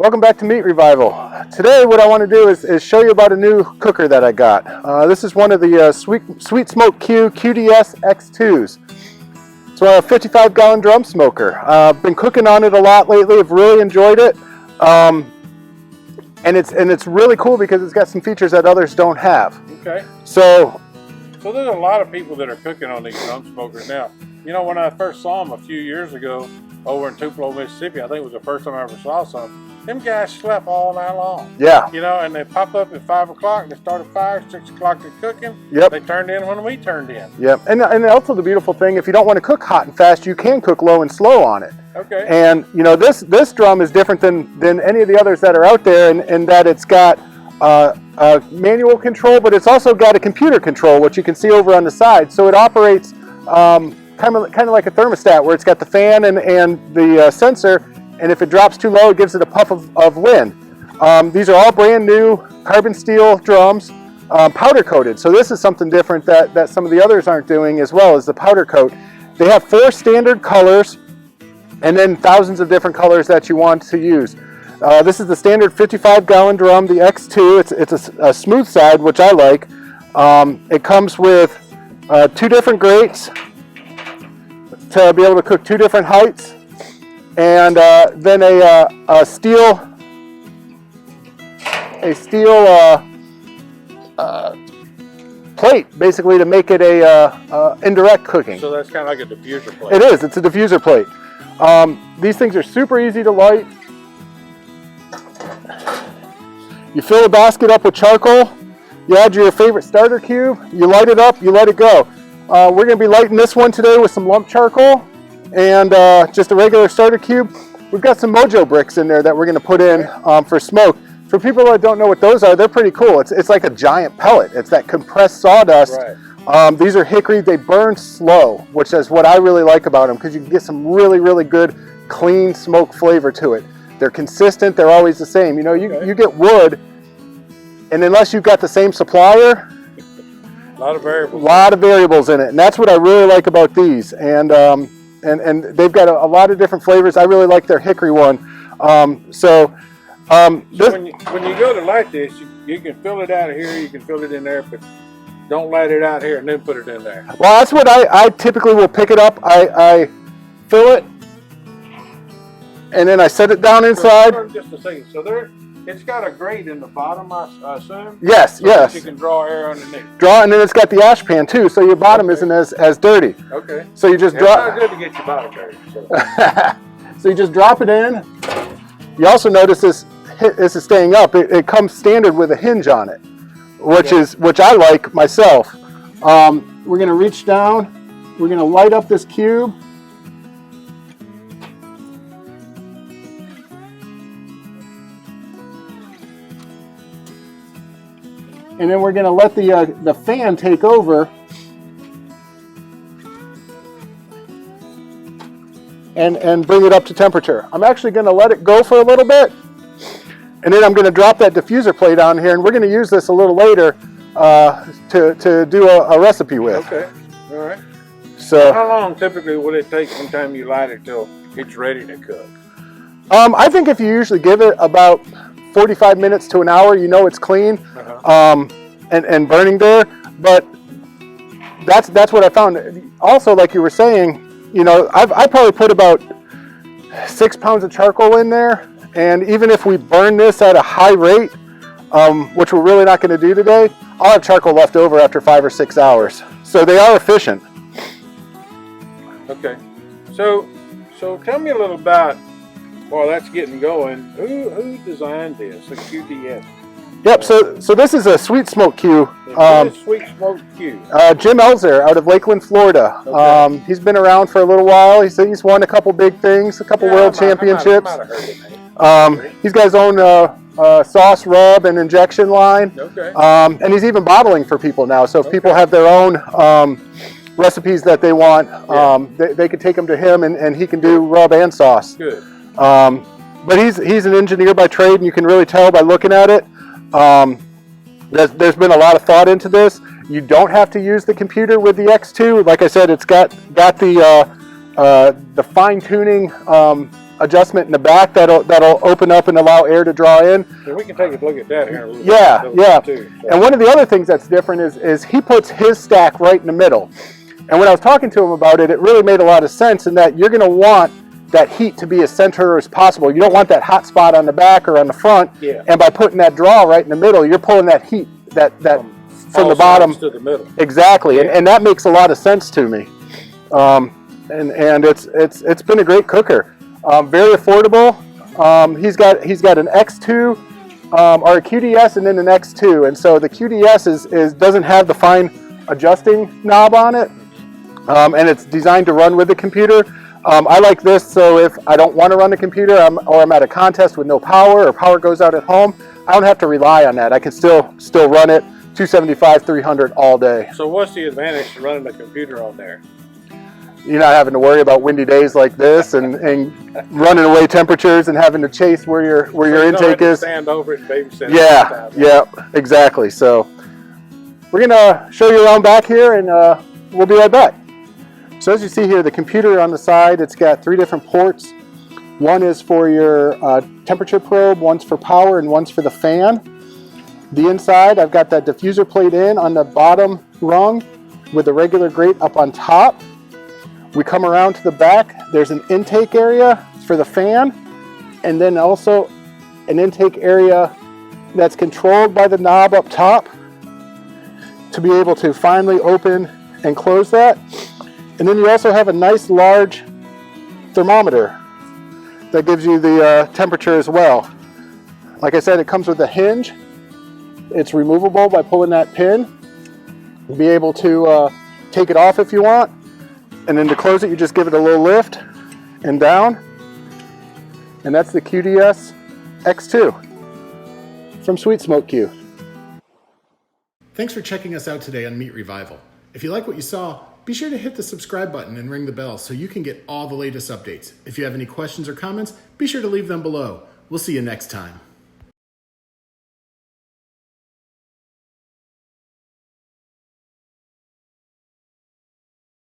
Welcome back to Meat Revival. Today what I want to do is show you about a new cooker that I got. This is one of the Sweet Smoke Q QDS-X2s. It's a 55-gallon drum smoker. I've been cooking on it a lot lately. I've really enjoyed it. And it's really cool because it's got some features that others don't have. Okay. So there's a lot of people that are cooking on these drum smokers now. You know, when I first saw them a few years ago over in Tupelo, Mississippi, I think it was the first time I ever saw some. Them guys slept all night long. Yeah. You know, and they pop up at 5 o'clock, they start a fire, 6 o'clock they're cooking. Yep. They turned in when we turned in. Yep. And also the beautiful thing, if you don't want to cook hot and fast, you can cook low and slow on it. Okay. And you know, this drum is different than any of the others that are out there in that it's got manual control, but it's also got a computer control, which you can see over on the side. So it operates kind of like a thermostat, where it's got the fan and the sensor. And if it drops too low, it gives it a puff of wind. These are all brand new carbon steel drums, powder coated. So this is something different that some of the others aren't doing, as well as the powder coat. They have 4 standard colors and then thousands of different colors that you want to use. This is the standard 55-gallon drum, the X2. It's a smooth side, which I like. It comes with 2 different grates to be able to cook 2 different heights. And then a steel plate, basically, to make it a indirect cooking. So that's kind of like a diffuser plate. It is. It's a diffuser plate. These things are super easy to light. You fill the basket up with charcoal. You add your favorite starter cube. You light it up. You let it go. We're going to be lighting this one today with some lump charcoal and just a regular starter cube. We've got some Mojo bricks in there that we're going to put in for smoke. For people that don't know what those are, they're pretty cool. It's like a giant pellet. It's that compressed sawdust. Right. These are hickory. They burn slow, which is what I really like about them, because you can get some really, really good, clean smoke flavor to it. They're consistent. They're always the same. You know, you get wood, and unless you've got the same supplier, a lot of variables. A lot of variables in it, and that's what I really like about these. And they've got a lot of different flavors. I really like their hickory one. So when you go to light this, you can fill it out of here, you can fill it in there, but don't light it out here and then put it in there. Well, that's what I typically will pick it up. I fill it, and then I set it down inside. So, just a second. So it's got a grate in the bottom, I assume? Yes, so yes. You can draw air underneath. Draw, and then it's got the ash pan too, so your bottom isn't as dirty. Okay. So you just drop. It's not good to get your bottom dirty. So you just drop it in. You also notice this is staying up. It comes standard with a hinge on it, which I like myself. We're going to reach down. We're going to light up this cube. And then we're going to let the fan take over and bring it up to temperature. I'm actually going to let it go for a little bit, and then I'm going to drop that diffuser plate on here, and we're going to use this a little later to do a recipe with. Okay, all right. So how long typically will it take from time you light it till it's ready to cook? I think if you usually give it about 45 minutes to an hour, you know it's clean and burning there. But that's what I found. Also, like you were saying, you know, I probably put about 6 pounds of charcoal in there, and even if we burn this at a high rate, which we're really not going to do today, I'll have charcoal left over after 5 or 6 hours. So they are efficient. Okay, so tell me a little about, while that's getting going, who designed this, the QDS? Yep, so this is a Sweet Smoke Q. Sweet Smoke Q. Jim Elzer out of Lakeland, Florida. Okay. He's been around for a little while. He's won a couple big things, a couple world championships. He's got his own sauce, rub, and injection line. Okay. And he's even bottling for people now. So if people have their own recipes that they want, they can take them to him, and he can do rub and sauce. Good. But he's an engineer by trade, and you can really tell by looking at it. There's been a lot of thought into this. You don't have to use the computer with the X2. Like I said, it's got the fine tuning adjustment in the back that'll open up and allow air to draw in. Yeah, we can take a look at that here in a little bit. Yeah. Too, so. And one of the other things that's different is he puts his stack right in the middle. And when I was talking to him about it, it really made a lot of sense in that you're going to want that heat to be as center as possible. You don't want that hot spot on the back or on the front. Yeah. And by putting that draw right in the middle, you're pulling that heat from the bottom to the middle. Exactly. Yeah. And that makes a lot of sense to me. And it's been a great cooker. Very affordable. He's got an X2 or a QDS and then an X2. And so the QDS doesn't have the fine adjusting knob on it. And it's designed to run with the computer. I like this, so if I don't want to run the computer or I'm at a contest with no power or power goes out at home, I don't have to rely on that. I can still run it 275, 300 all day. So what's the advantage to running the computer on there? You're not having to worry about windy days like this and running away temperatures and having to chase where your intake is. Stand over it and babysit. Yeah, exactly. So we're gonna show you around back here, and we'll be right back. So as you see here, the computer on the side, it's got 3 different ports. One is for your temperature probe, one's for power, and one's for the fan. The inside, I've got that diffuser plate in on the bottom rung with the regular grate up on top. We come around to the back, there's an intake area for the fan, and then also an intake area that's controlled by the knob up top to be able to finally open and close that. And then you also have a nice large thermometer that gives you the temperature as well. Like I said, it comes with a hinge. It's removable by pulling that pin. You'll be able to take it off if you want. And then to close it, you just give it a little lift and down. And that's the QDS-X2 from Sweet Smoke Q. Thanks for checking us out today on Meat Revival. If you like what you saw, be sure to hit the subscribe button and ring the bell so you can get all the latest updates. If you have any questions or comments, be sure to leave them below. We'll see you next time.